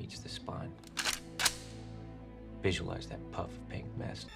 meets the spine. Visualize that puff of pink mist.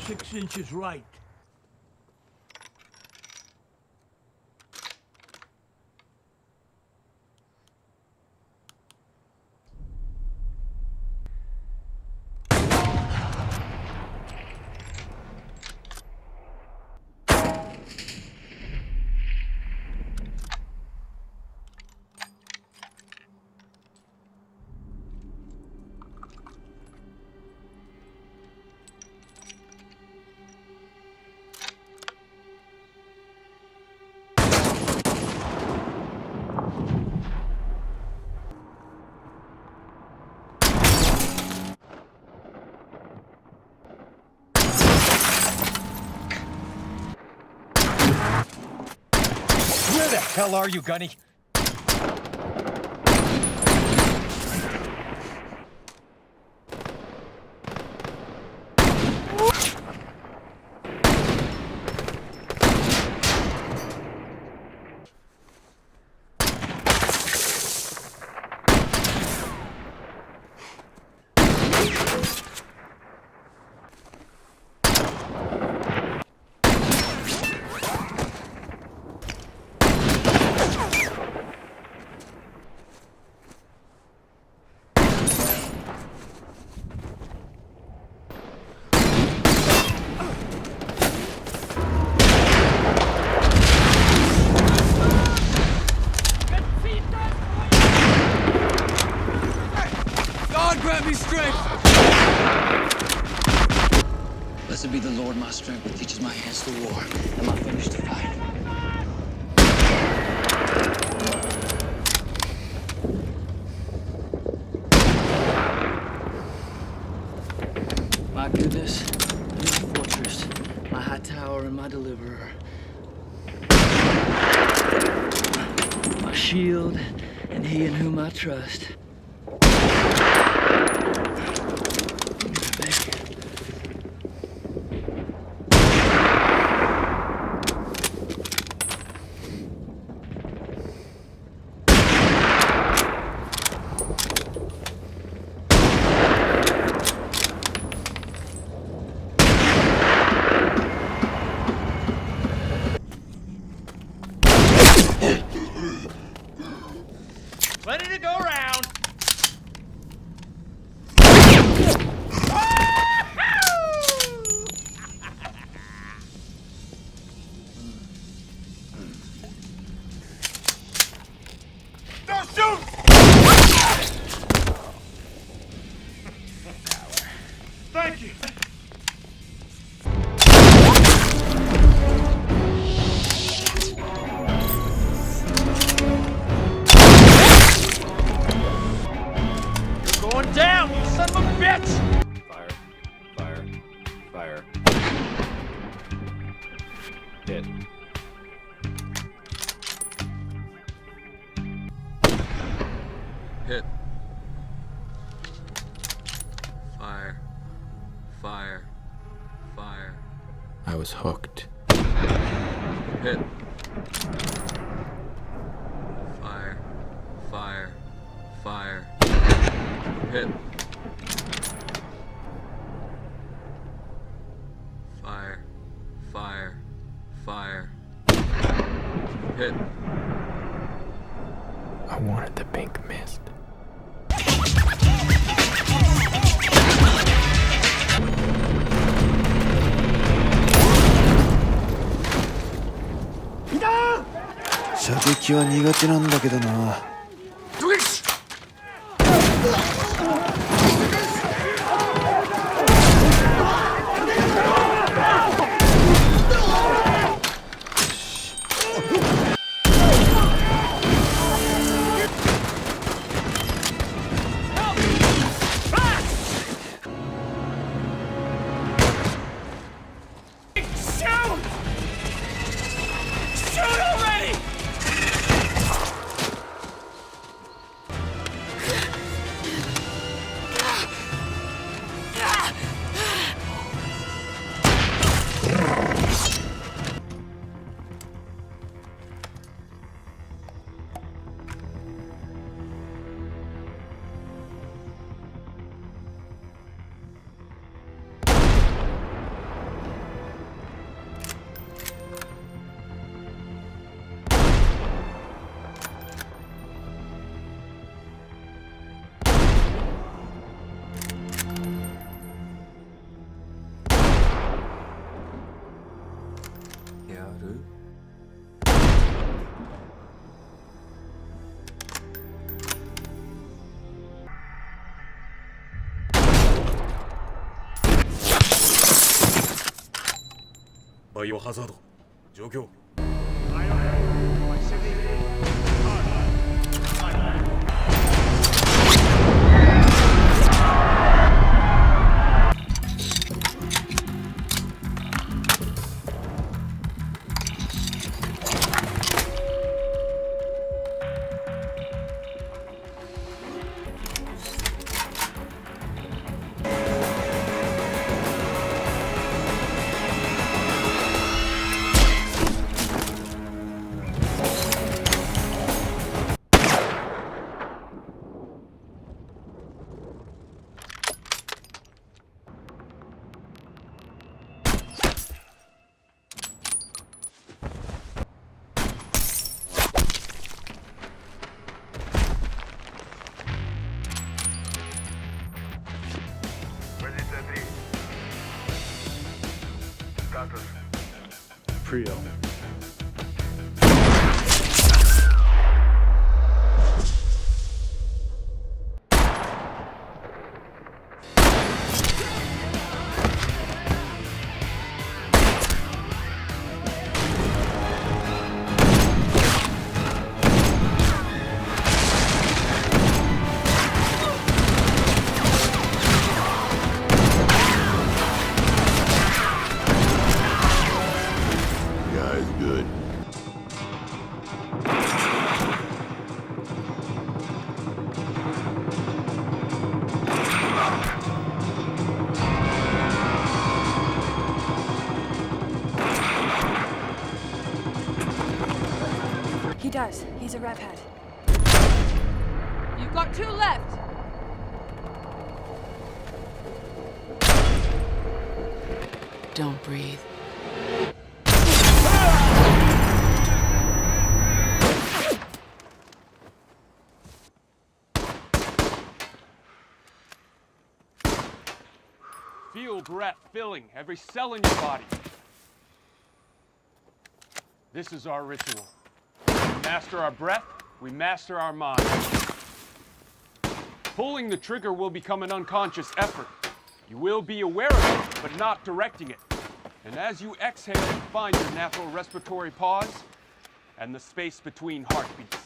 Six inches right. Where the hell are you, Gunny? Grant me strength! Blessed be the Lord, my strength, that teaches my hands to war and my fingers to fight. My goodness, this fortress, my high tower and my deliverer. My shield and he in whom I trust. Ready to go round. Don't shoot! Thank you. Going down, you son of a bitch! Fire, fire, fire. Hit. Hit. Fire. Fire. Fire. I was hooked. Hit. Fire. Fire. Fire. Hit. Fire. Fire. Fire. Hit. I wanted the pink mist. No! 射撃は苦手なんだけどな。バイオハザード状況 Prio. Guy's good. He does. He's a rev head. You've got 2 left. Don't breathe. Feel breath filling every cell in your body. This is our ritual. We master our breath, we master our mind. Pulling the trigger will become an unconscious effort. You will be aware of it, but not directing it. And as you exhale, find your natural respiratory pause and the space between heartbeats.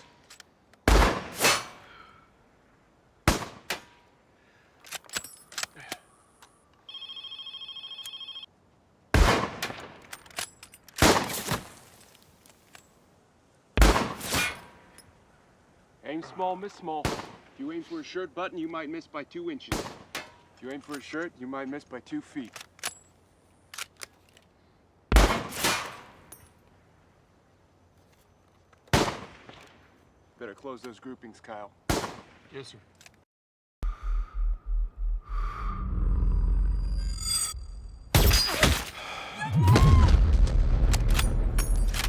Aim small, miss small. If you aim for a shirt button, you might miss by 2 inches. If you aim for a shirt, you might miss by 2 feet. Better close those groupings, Kyle. Yes, sir.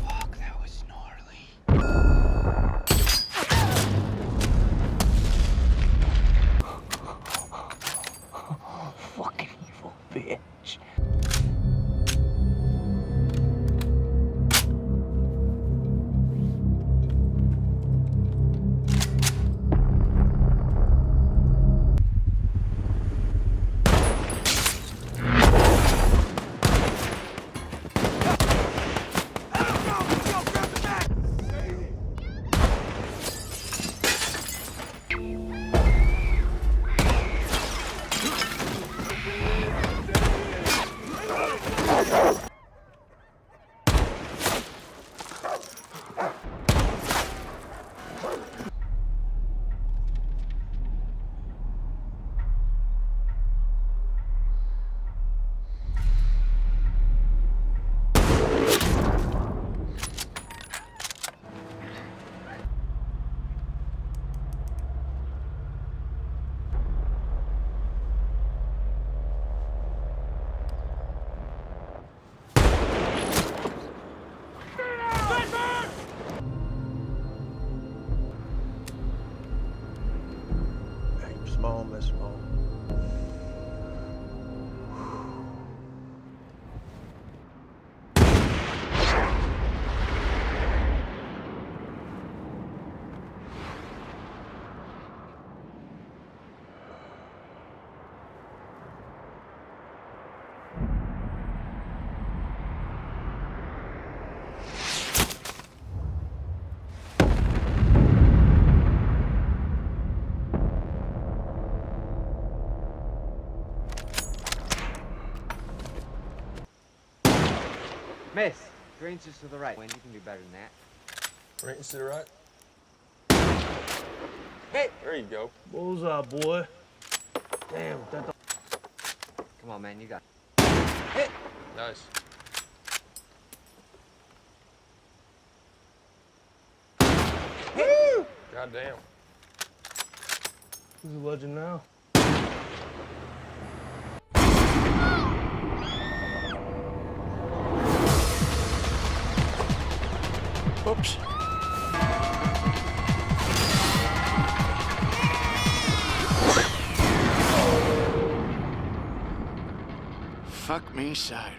Fuck, that was gnarly. Fucking evil bitch. Aim small, miss small. Miss, green's just to the right. Wayne, you can do better than that. Right to the right. Hey! There you go. Bullseye, boy. Damn, that Come on, man, you got Nice. God damn. Who's a legend now? Oops. Fuck me sideways.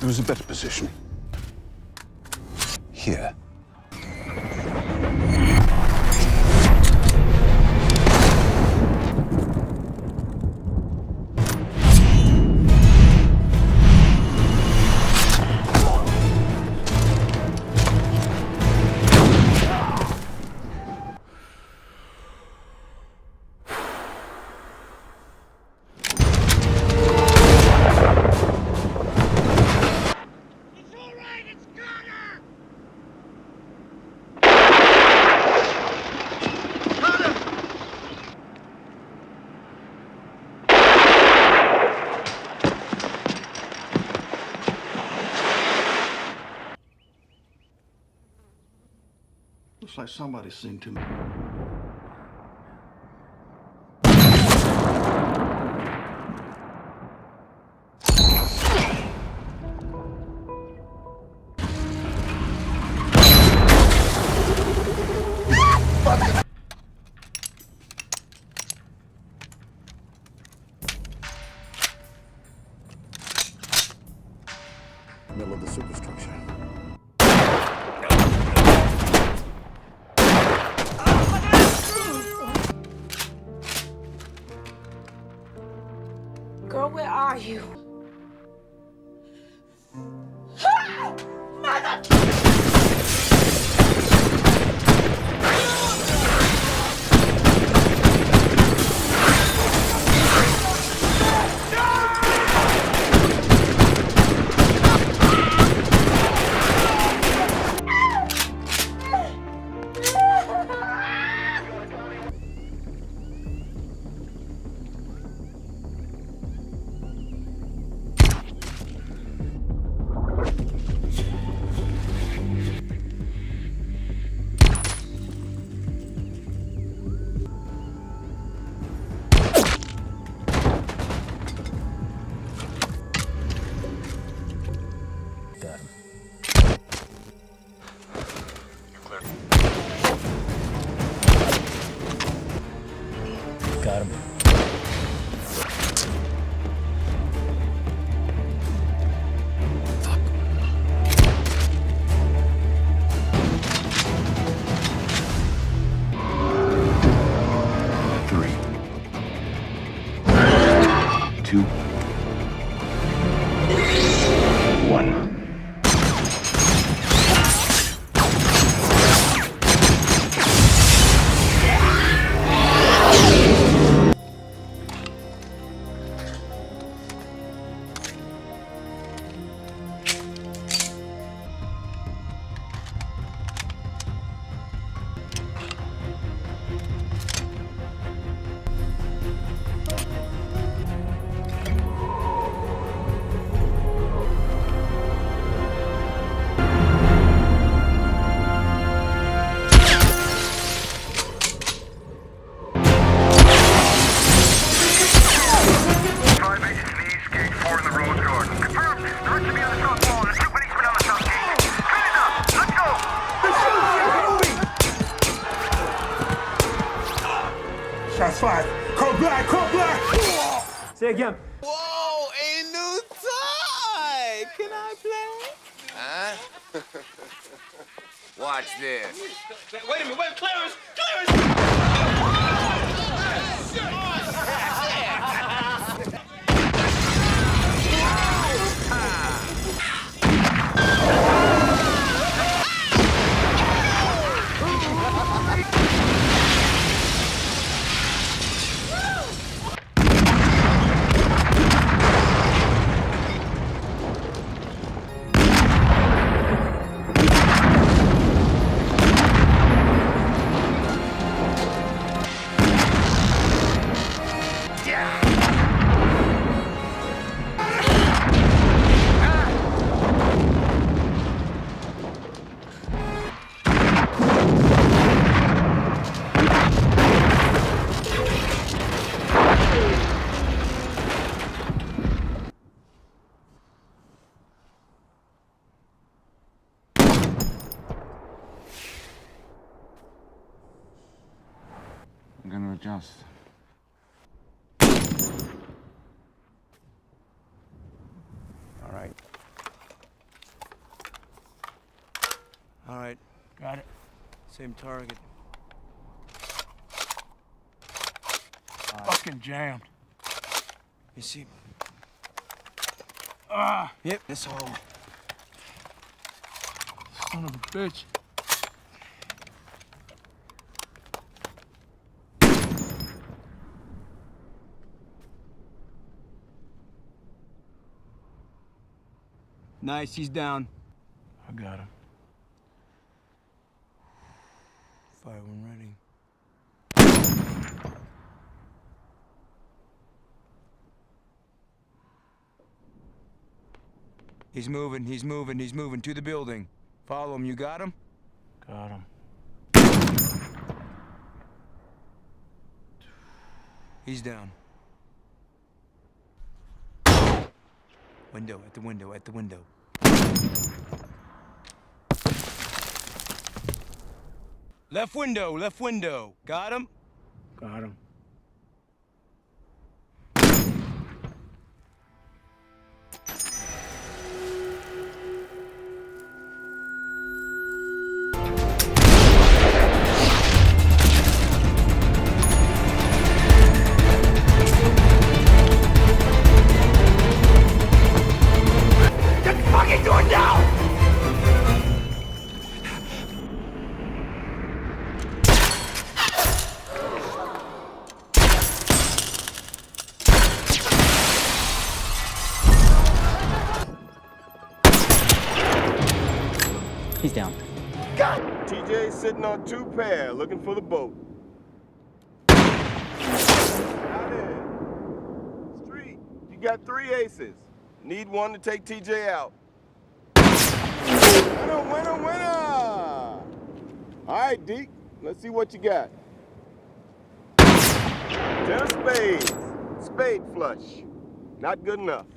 There was a better position. Here. Looks like somebody's seen to me. Middle of the superstructure. Girl, where are you? Got him. Three. 2. 1. Shots fired. Call black, call black! Say again. Whoa, a new tie! Can I play? Huh? Watch this. Wait a minute, wait, Clarence! Clarence! I'm gonna adjust. All right. All right. Got it. Same target. Fucking jammed. You see? Yep, that's all. Son of a bitch. Nice, he's down. I got him. Fire when ready. He's moving to the building. Follow him, you got him? Got him. He's down. Window, at the window. Left window. Got him? Got him. He's down. TJ sitting on 2 pair, looking for the boat. Out in. Street, you got 3 aces. Need one to take TJ out. Winner! All right, Deke, let's see what you got. 10 of spades. Spade flush. Not good enough.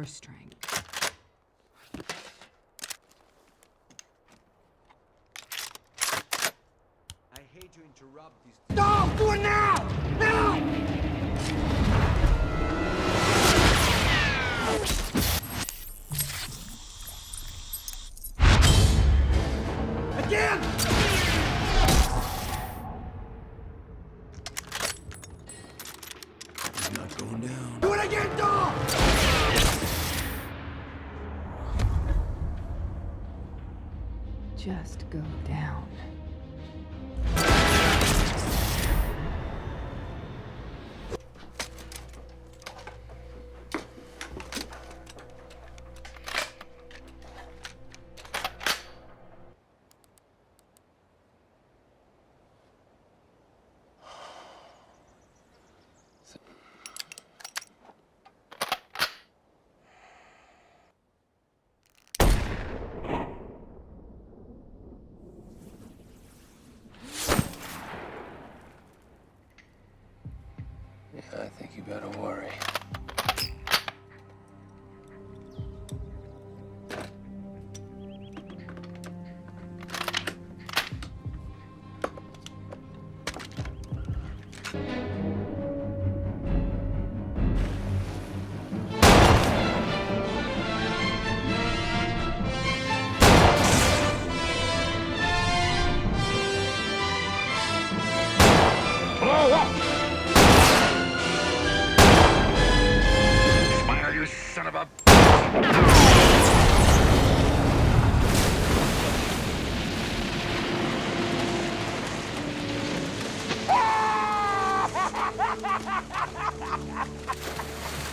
strength. I hate to interrupt this. No! Do it now! Now! Again! Not going down. Do it again, dog! Just go down.